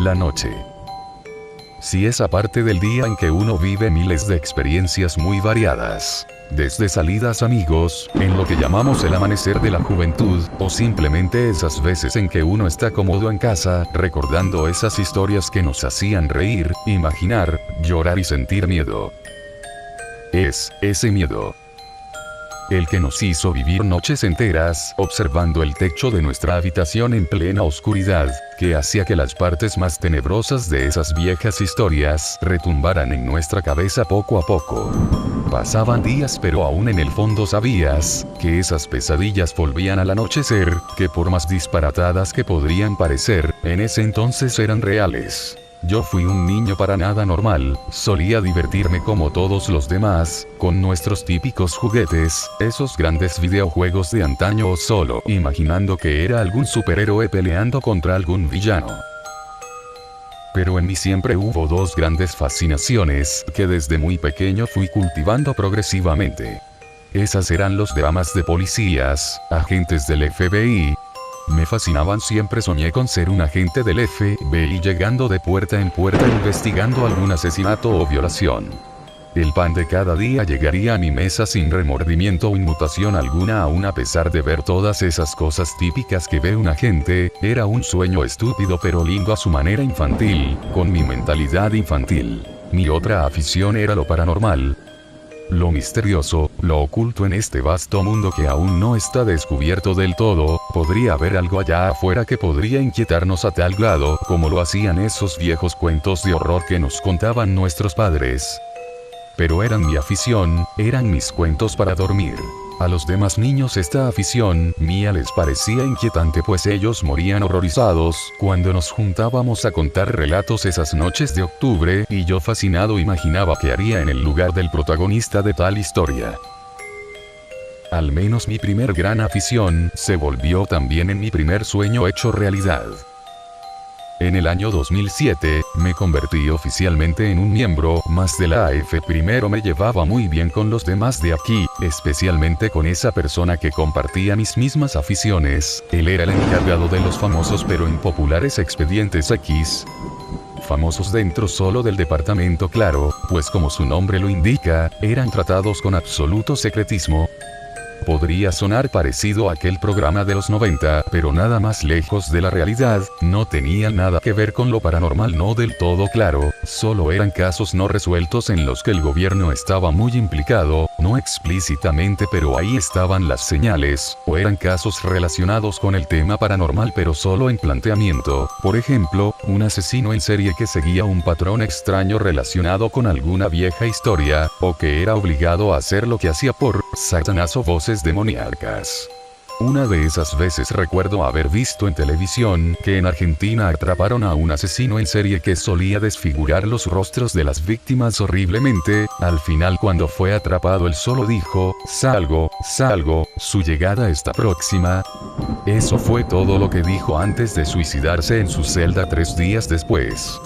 la noche. Si esa parte del día en que uno vive miles de experiencias muy variadas. Desde salidas amigos, en lo que llamamos el amanecer de la juventud, o simplemente esas veces en que uno está cómodo en casa, recordando esas historias que nos hacían reír, imaginar, llorar y sentir miedo. Es ese miedo el que nos hizo vivir noches enteras, observando el techo de nuestra habitación en plena oscuridad, que hacía que las partes más tenebrosas de esas viejas historias retumbaran en nuestra cabeza poco a poco. Pasaban días, pero aún en el fondo sabías que esas pesadillas volvían al anochecer, que por más disparatadas que podrían parecer, en ese entonces eran reales. Yo fui un niño para nada normal, solía divertirme como todos los demás, con nuestros típicos juguetes, esos grandes videojuegos de antaño o solo imaginando que era algún superhéroe peleando contra algún villano. Pero en mí siempre hubo dos grandes fascinaciones, que desde muy pequeño fui cultivando progresivamente. Esas eran los dramas de policías, agentes del FBI. Me fascinaban, siempre soñé con ser un agente del FBI llegando de puerta en puerta investigando algún asesinato o violación. El pan de cada día llegaría a mi mesa sin remordimiento o inmutación alguna, aún a pesar de ver todas esas cosas típicas que ve un agente. Era un sueño estúpido pero lindo a su manera infantil, con mi mentalidad infantil. Mi otra afición era lo paranormal. Lo misterioso, lo oculto en este vasto mundo que aún no está descubierto del todo. Podría haber algo allá afuera que podría inquietarnos a tal grado, como lo hacían esos viejos cuentos de horror que nos contaban nuestros padres. Pero eran mi afición, eran mis cuentos para dormir. A los demás niños esta afición mía les parecía inquietante, pues ellos morían horrorizados cuando nos juntábamos a contar relatos esas noches de octubre, y yo fascinado imaginaba qué haría en el lugar del protagonista de tal historia. Al menos mi primer gran afición se volvió también en mi primer sueño hecho realidad. En el año 2007, me convertí oficialmente en un miembro más de la AF. Primero me llevaba muy bien con los demás de aquí, especialmente con esa persona que compartía mis mismas aficiones. Él era el encargado de los famosos pero impopulares expedientes X. Famosos dentro solo del departamento, claro, pues como su nombre lo indica, eran tratados con absoluto secretismo. Podría sonar parecido a aquel programa de los 90, pero nada más lejos de la realidad. No tenía nada que ver con lo paranormal, no del todo claro, solo eran casos no resueltos en los que el gobierno estaba muy implicado, no explícitamente, pero ahí estaban las señales, o eran casos relacionados con el tema paranormal pero solo en planteamiento. Por ejemplo, un asesino en serie que seguía un patrón extraño relacionado con alguna vieja historia, o que era obligado a hacer lo que hacía por Satanás o voces demoníacas. Una de esas veces recuerdo haber visto en televisión que en Argentina atraparon a un asesino en serie que solía desfigurar los rostros de las víctimas horriblemente. Al final, cuando fue atrapado, él solo dijo: "Salgo, salgo, su llegada está próxima". Eso fue todo lo que dijo antes de suicidarse en su celda 3 días después.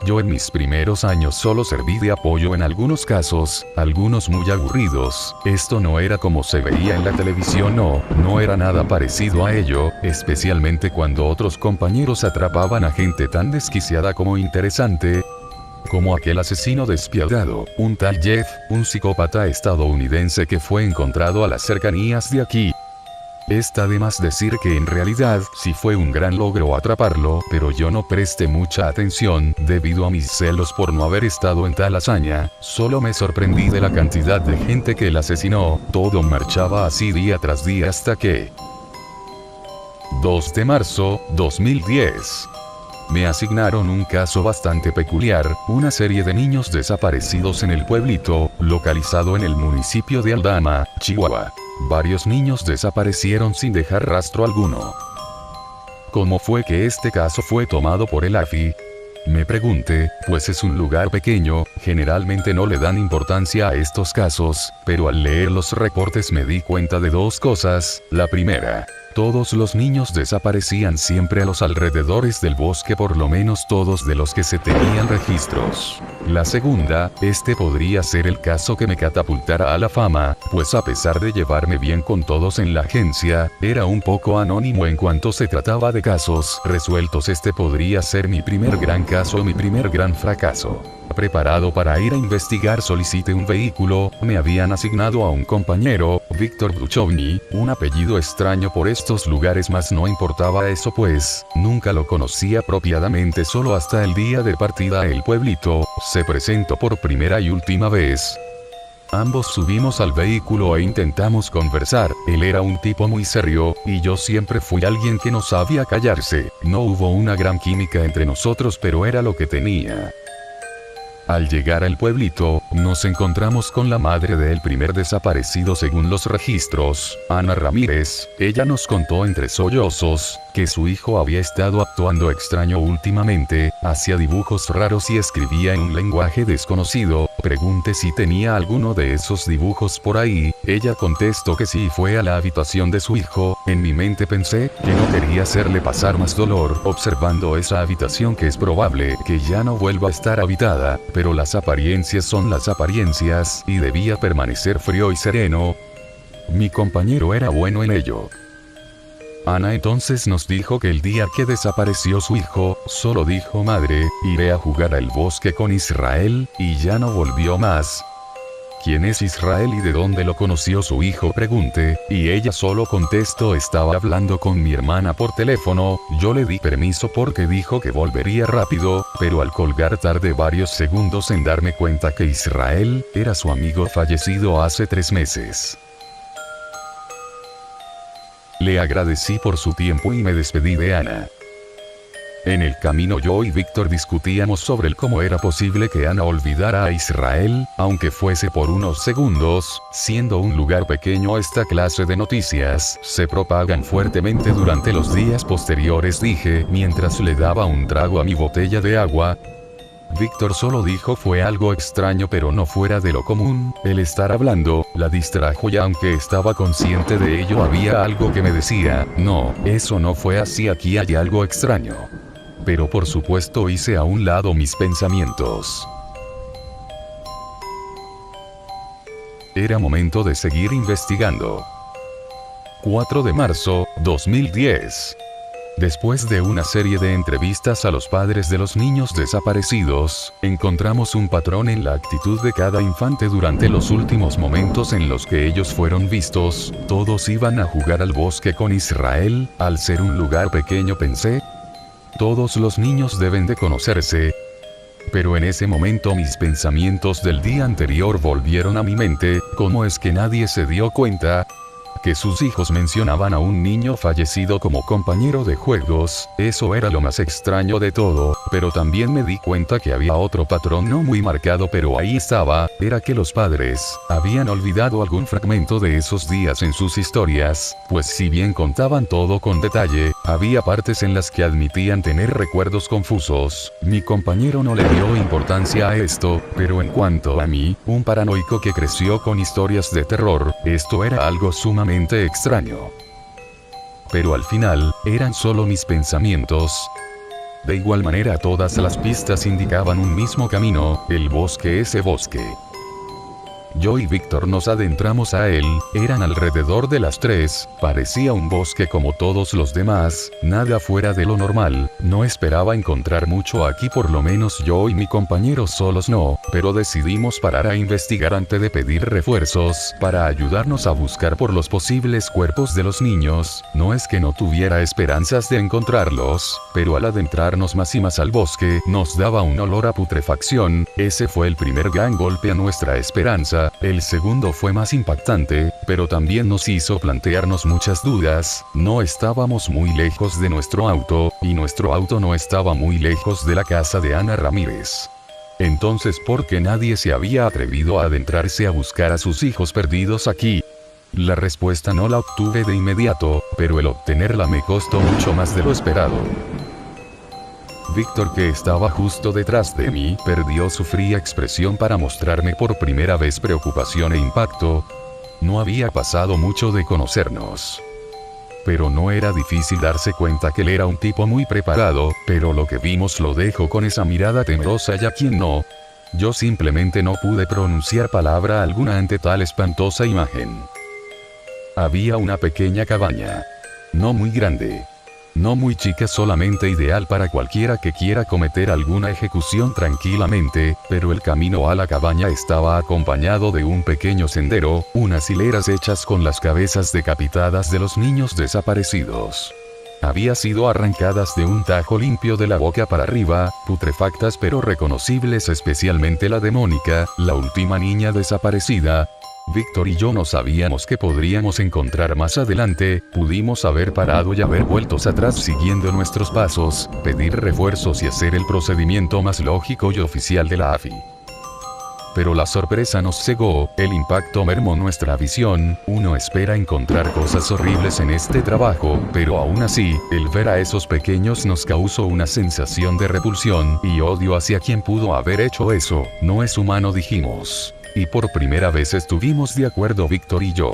Yo en mis primeros años solo serví de apoyo en algunos casos, algunos muy aburridos. Esto no era como se veía en la televisión, no era nada parecido a ello, especialmente cuando otros compañeros atrapaban a gente tan desquiciada como interesante, como aquel asesino despiadado, un tal Jeff, un psicópata estadounidense que fue encontrado a las cercanías de aquí. Está de más decir que en realidad sí fue un gran logro atraparlo, pero yo no presté mucha atención, debido a mis celos por no haber estado en tal hazaña. Solo me sorprendí de la cantidad de gente que él asesinó. Todo marchaba así día tras día hasta que... 2 de marzo, 2010. Me asignaron un caso bastante peculiar, una serie de niños desaparecidos en el pueblito, localizado en el municipio de Aldama, Chihuahua. Varios niños desaparecieron sin dejar rastro alguno. ¿Cómo fue que este caso fue tomado por el AFI? Me pregunté, pues es un lugar pequeño, generalmente no le dan importancia a estos casos, pero al leer los reportes me di cuenta de dos cosas. La primera, todos los niños desaparecían siempre a los alrededores del bosque, por lo menos todos de los que se tenían registros. La segunda, este podría ser el caso que me catapultara a la fama, pues a pesar de llevarme bien con todos en la agencia, era un poco anónimo en cuanto se trataba de casos resueltos. Este podría ser mi primer gran caso o mi primer gran fracaso. Preparado para ir a investigar, solicité un vehículo. Me habían asignado a un compañero, Víctor Duchovny, un apellido extraño por estos lugares, mas no importaba eso pues nunca lo conocía apropiadamente. Solo hasta el día de partida el pueblito se presentó por primera y última vez. Ambos subimos al vehículo e intentamos conversar. Él era un tipo muy serio, y yo siempre fui alguien que no sabía callarse. No hubo una gran química entre nosotros, pero era lo que tenía. Al llegar al pueblito, nos encontramos con la madre del primer desaparecido según los registros, Ana Ramírez. Ella nos contó entre sollozos que su hijo había estado actuando extraño últimamente, hacía dibujos raros y escribía en un lenguaje desconocido. Pregunté si tenía alguno de esos dibujos por ahí. Ella contestó que sí. Fue a la habitación de su hijo. En mi mente pensé que no quería hacerle pasar más dolor observando esa habitación, que es probable que ya no vuelva a estar habitada, pero las apariencias son las apariencias, y debía permanecer frío y sereno. Mi compañero era bueno en ello. Ana entonces nos dijo que el día que desapareció su hijo, solo dijo: madre, iré a jugar al bosque con Israel, y ya no volvió más. ¿Quién es Israel y de dónde lo conoció su hijo?, pregunté, y ella solo contestó: estaba hablando con mi hermana por teléfono. Yo le di permiso porque dijo que volvería rápido, pero al colgar tardé varios segundos en darme cuenta que Israel era su amigo fallecido hace 3 meses. Le agradecí por su tiempo y me despedí de Ana. En el camino yo y Víctor discutíamos sobre el cómo era posible que Ana olvidara a Israel, aunque fuese por unos segundos. Siendo un lugar pequeño, esta clase de noticias se propagan fuertemente durante los días posteriores, dije, mientras le daba un trago a mi botella de agua. Víctor solo dijo: fue algo extraño pero no fuera de lo común. El estar hablando la distrajo, y aunque estaba consciente de ello había algo que me decía: no, eso no fue así, aquí hay algo extraño. Pero por supuesto hice a un lado mis pensamientos. Era momento de seguir investigando. 4 de marzo, 2010. Después de una serie de entrevistas a los padres de los niños desaparecidos, encontramos un patrón en la actitud de cada infante durante los últimos momentos en los que ellos fueron vistos. Todos iban a jugar al bosque con Israel. Al ser un lugar pequeño, pensé, todos los niños deben de conocerse. Pero en ese momento mis pensamientos del día anterior volvieron a mi mente. ¿Cómo es que nadie se dio cuenta que sus hijos mencionaban a un niño fallecido como compañero de juegos? Eso era lo más extraño de todo, pero también me di cuenta que había otro patrón no muy marcado, pero ahí estaba. Era que los padres habían olvidado algún fragmento de esos días en sus historias, pues si bien contaban todo con detalle, había partes en las que admitían tener recuerdos confusos. Mi compañero no le dio importancia a esto, pero en cuanto a mí, un paranoico que creció con historias de terror, esto era algo sumamente extraño. Pero al final, eran solo mis pensamientos. De igual manera, todas las pistas indicaban un mismo camino: el bosque, ese bosque. Yo y Víctor nos adentramos a él. Eran alrededor de las 3, parecía un bosque como todos los demás, nada fuera de lo normal. No esperaba encontrar mucho aquí, por lo menos yo y mi compañero solos no, pero decidimos parar a investigar antes de pedir refuerzos para ayudarnos a buscar por los posibles cuerpos de los niños. No es que no tuviera esperanzas de encontrarlos, pero al adentrarnos más y más al bosque, nos daba un olor a putrefacción. Ese fue el primer gran golpe a nuestra esperanza. El segundo fue más impactante, pero también nos hizo plantearnos muchas dudas. No estábamos muy lejos de nuestro auto, y nuestro auto no estaba muy lejos de la casa de Ana Ramírez. Entonces, ¿por qué nadie se había atrevido a adentrarse a buscar a sus hijos perdidos aquí? La respuesta no la obtuve de inmediato, pero el obtenerla me costó mucho más de lo esperado. Víctor, que estaba justo detrás de mí, perdió su fría expresión para mostrarme por primera vez preocupación e impacto. No había pasado mucho de conocernos, pero no era difícil darse cuenta que él era un tipo muy preparado, pero lo que vimos lo dejó con esa mirada temerosa, y a quien no. Yo simplemente no pude pronunciar palabra alguna ante tal espantosa imagen. Había una pequeña cabaña. No muy grande. No muy chica, solamente ideal para cualquiera que quiera cometer alguna ejecución tranquilamente, pero el camino a la cabaña estaba acompañado de un pequeño sendero, unas hileras hechas con las cabezas decapitadas de los niños desaparecidos. Había sido arrancadas de un tajo limpio de la boca para arriba, putrefactas pero reconocibles, especialmente la de Mónica, la última niña desaparecida. Víctor y yo no sabíamos qué podríamos encontrar más adelante, pudimos haber parado y haber vuelto atrás siguiendo nuestros pasos, pedir refuerzos y hacer el procedimiento más lógico y oficial de la AFI. Pero la sorpresa nos cegó, el impacto mermó nuestra visión. Uno espera encontrar cosas horribles en este trabajo, pero aún así, el ver a esos pequeños nos causó una sensación de repulsión y odio hacia quien pudo haber hecho eso. No es humano, dijimos. Y por primera vez estuvimos de acuerdo Víctor y yo.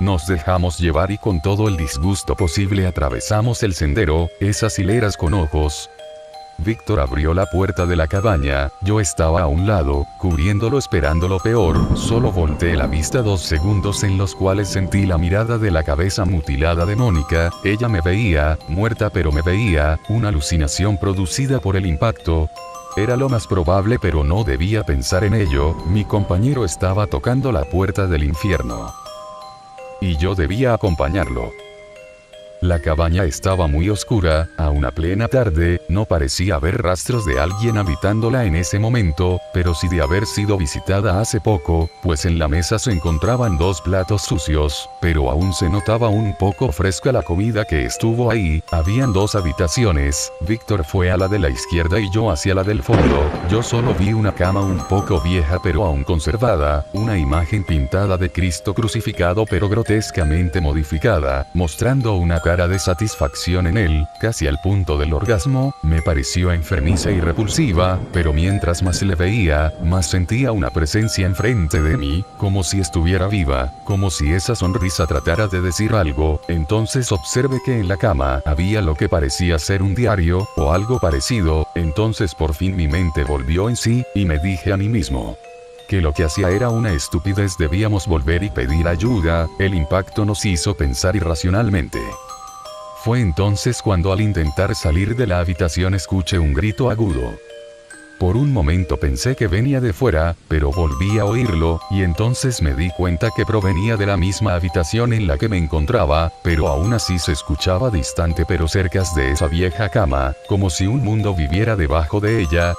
Nos dejamos llevar y con todo el disgusto posible atravesamos el sendero, esas hileras con ojos. Víctor abrió la puerta de la cabaña, yo estaba a un lado, cubriéndolo esperando lo peor, solo volteé la vista 2 segundos en los cuales sentí la mirada de la cabeza mutilada de Mónica, ella me veía, muerta pero me veía, una alucinación producida por el impacto. Era lo más probable pero no debía pensar en ello, mi compañero estaba tocando la puerta del infierno. Y yo debía acompañarlo. La cabaña estaba muy oscura, a una plena tarde, no parecía haber rastros de alguien habitándola en ese momento, pero sí de haber sido visitada hace poco, pues en la mesa se encontraban 2 platos sucios, pero aún se notaba un poco fresca la comida que estuvo ahí. Habían 2 habitaciones, Víctor fue a la de la izquierda y yo hacia la del fondo. Yo solo vi una cama un poco vieja pero aún conservada, una imagen pintada de Cristo crucificado pero grotescamente modificada, mostrando una cara de satisfacción en él, casi al punto del orgasmo. Me pareció enfermiza y repulsiva, pero mientras más le veía, más sentía una presencia enfrente de mí, como si estuviera viva, como si esa sonrisa tratara de decir algo. Entonces observé que en la cama había lo que parecía ser un diario, o algo parecido. Entonces por fin mi mente volvió en sí, y me dije a mí mismo que lo que hacía era una estupidez, debíamos volver y pedir ayuda. El impacto nos hizo pensar irracionalmente. Fue entonces cuando al intentar salir de la habitación escuché un grito agudo. Por un momento pensé que venía de fuera, pero volví a oírlo, y entonces me di cuenta que provenía de la misma habitación en la que me encontraba, pero aún así se escuchaba distante pero cerca de esa vieja cama, como si un mundo viviera debajo de ella.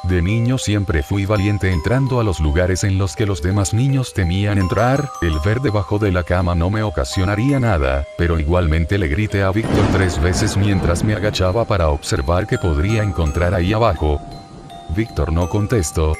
De niño siempre fui valiente entrando a los lugares en los que los demás niños temían entrar. El ver debajo de la cama no me ocasionaría nada, pero igualmente le grité a Víctor 3 veces mientras me agachaba para observar qué podría encontrar ahí abajo. Víctor no contestó.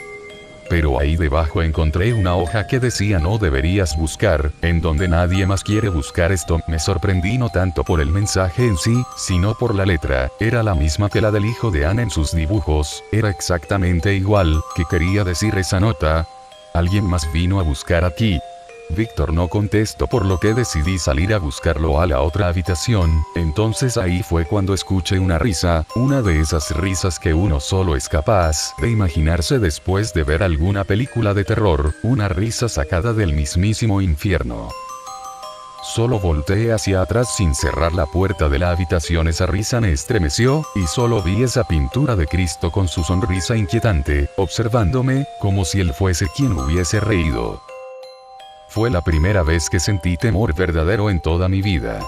Pero ahí debajo encontré una hoja que decía no deberías buscar, en donde nadie más quiere buscar esto. Me sorprendí no tanto por el mensaje en sí, sino por la letra. Era la misma que la del hijo de Ana en sus dibujos, era exactamente igual. ¿Qué quería decir esa nota? Alguien más vino a buscar aquí. Víctor no contestó, por lo que decidí salir a buscarlo a la otra habitación. Entonces ahí fue cuando escuché una risa, una de esas risas que uno solo es capaz de imaginarse después de ver alguna película de terror, una risa sacada del mismísimo infierno. Solo volteé hacia atrás sin cerrar la puerta de la habitación. Esa risa me estremeció, y solo vi esa pintura de Cristo con su sonrisa inquietante, observándome, como si él fuese quien hubiese reído. Fue la primera vez que sentí temor verdadero en toda mi vida.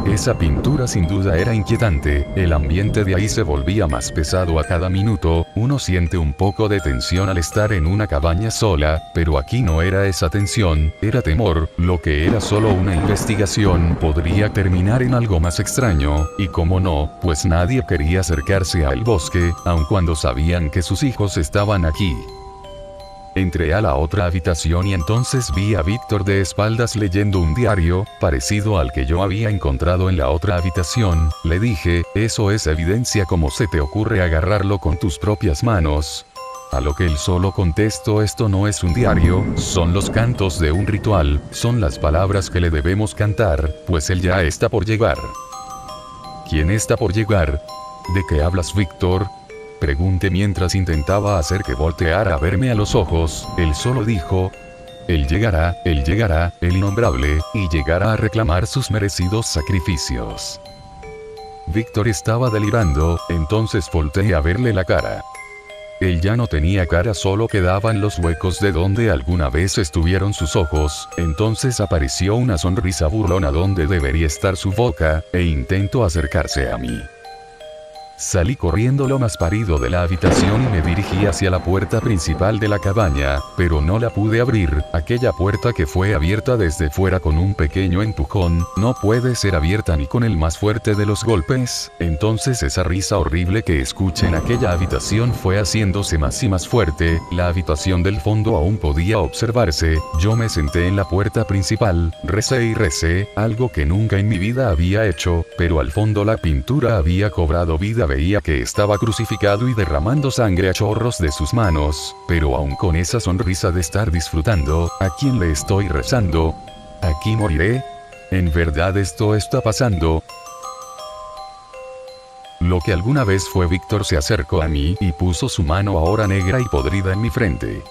Esa pintura sin duda era inquietante, el ambiente de ahí se volvía más pesado a cada minuto. Uno siente un poco de tensión al estar en una cabaña sola, pero aquí no era esa tensión, era temor. Lo que era solo una investigación podría terminar en algo más extraño, y cómo no, pues nadie quería acercarse al bosque, aun cuando sabían que sus hijos estaban aquí. Entré a la otra habitación y entonces vi a Víctor de espaldas leyendo un diario, parecido al que yo había encontrado en la otra habitación. Le dije, eso es evidencia, ¿cómo se te ocurre agarrarlo con tus propias manos? A lo que él solo contestó, esto no es un diario, son los cantos de un ritual, son las palabras que le debemos cantar, pues él ya está por llegar. ¿Quién está por llegar? ¿De qué hablas, Víctor? Pregunté mientras intentaba hacer que volteara a verme a los ojos. Él solo dijo: él llegará, el innombrable, y llegará a reclamar sus merecidos sacrificios. Víctor estaba delirando, entonces volteé a verle la cara. Él ya no tenía cara, solo quedaban los huecos de donde alguna vez estuvieron sus ojos. Entonces apareció una sonrisa burlona donde debería estar su boca, e intentó acercarse a mí. Salí corriendo lo más parido de la habitación y me dirigí hacia la puerta principal de la cabaña, pero no la pude abrir. Aquella puerta que fue abierta desde fuera con un pequeño empujón, no puede ser abierta ni con el más fuerte de los golpes. Entonces esa risa horrible que escuché en aquella habitación fue haciéndose más y más fuerte. La habitación del fondo aún podía observarse. Yo me senté en la puerta principal, recé y recé, algo que nunca en mi vida había hecho, pero al fondo la pintura había cobrado vida. Veía que estaba crucificado y derramando sangre a chorros de sus manos, pero aún con esa sonrisa de estar disfrutando. ¿A quién le estoy rezando? ¿Aquí moriré? ¿En verdad esto está pasando? Lo que alguna vez fue Víctor se acercó a mí y puso su mano ahora negra y podrida en mi frente,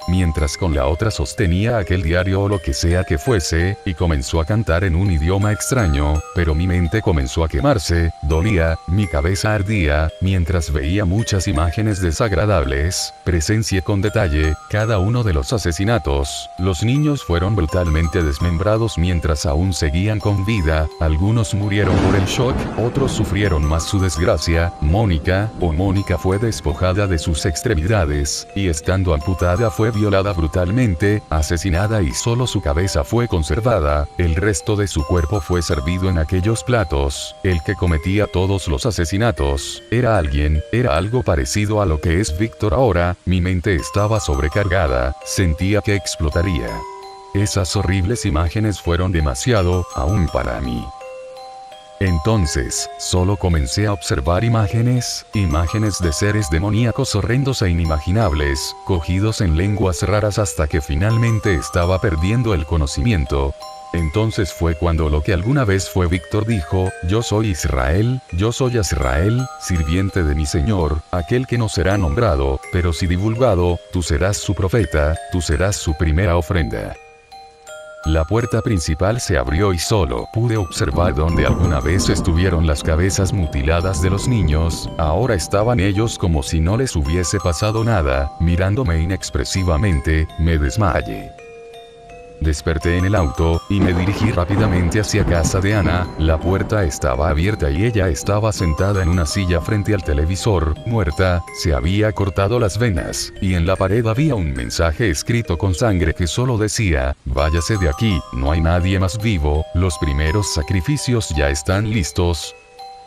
mientras con la otra sostenía aquel diario o lo que sea que fuese, y comenzó a cantar en un idioma extraño, pero mi mente comenzó a quemarse, dolía, mi cabeza ardía, mientras veía muchas imágenes desagradables. Presencié con detalle cada uno de los asesinatos. Los niños fueron brutalmente desmembrados mientras aún seguían con vida, algunos murieron por el shock, otros sufrieron más su desgracia. Mónica fue despojada de sus extremidades, y estando amputada fue violada brutalmente, asesinada y solo su cabeza fue conservada. El resto de su cuerpo fue servido en aquellos platos. El que cometía todos los asesinatos era algo parecido a lo que es Víctor ahora. Mi mente estaba sobrecargada, sentía que explotaría. Esas horribles imágenes fueron demasiado, aún para mí. Entonces, solo comencé a observar imágenes de seres demoníacos horrendos e inimaginables, cogidos en lenguas raras hasta que finalmente estaba perdiendo el conocimiento. Entonces fue cuando lo que alguna vez fue Víctor dijo: yo soy Israel, sirviente de mi Señor, aquel que no será nombrado, pero sí divulgado, tú serás su profeta, tú serás su primera ofrenda. La puerta principal se abrió y solo pude observar donde alguna vez estuvieron las cabezas mutiladas de los niños. Ahora estaban ellos como si no les hubiese pasado nada, mirándome inexpresivamente. Me desmayé. Desperté en el auto, y me dirigí rápidamente hacia casa de Ana. La puerta estaba abierta y ella estaba sentada en una silla frente al televisor, muerta. Se había cortado las venas, y en la pared había un mensaje escrito con sangre que solo decía: váyase de aquí, no hay nadie más vivo, los primeros sacrificios ya están listos.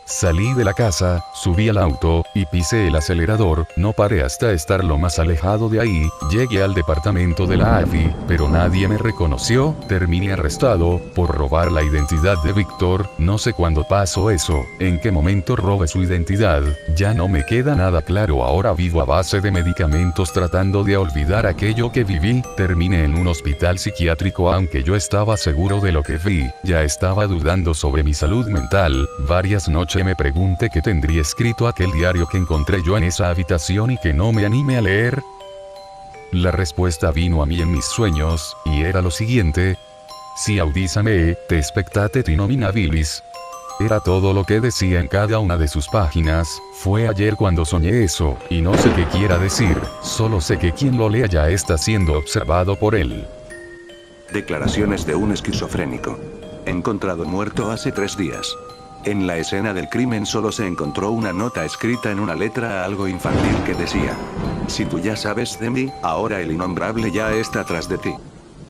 Salí de la casa, subí al auto, y pisé el acelerador. No paré hasta estar lo más alejado de ahí. Llegué al departamento de la AFI, pero nadie me reconoció. Terminé arrestado por robar la identidad de Víctor. No sé cuándo pasó eso, en qué momento robé su identidad. Ya no me queda nada claro. Ahora vivo a base de medicamentos tratando de olvidar aquello que viví. Terminé en un hospital psiquiátrico, aunque yo estaba seguro de lo que vi. Ya estaba dudando sobre mi salud mental. Varias noches me pregunté qué tendría escrito aquel diario que encontré yo en esa habitación y que no me animé a leer. La respuesta vino a mí en mis sueños, y era lo siguiente: si audízame, te spectate ti nominabilis. Era todo lo que decía en cada una de sus páginas. Fue ayer cuando soñé eso, y no sé qué quiera decir, solo sé que quien lo lea ya está siendo observado por él. Declaraciones de un esquizofrénico. Encontrado muerto hace 3 días. En la escena del crimen solo se encontró una nota escrita en una letra algo infantil que decía: si tú ya sabes de mí, ahora el innombrable ya está tras de ti.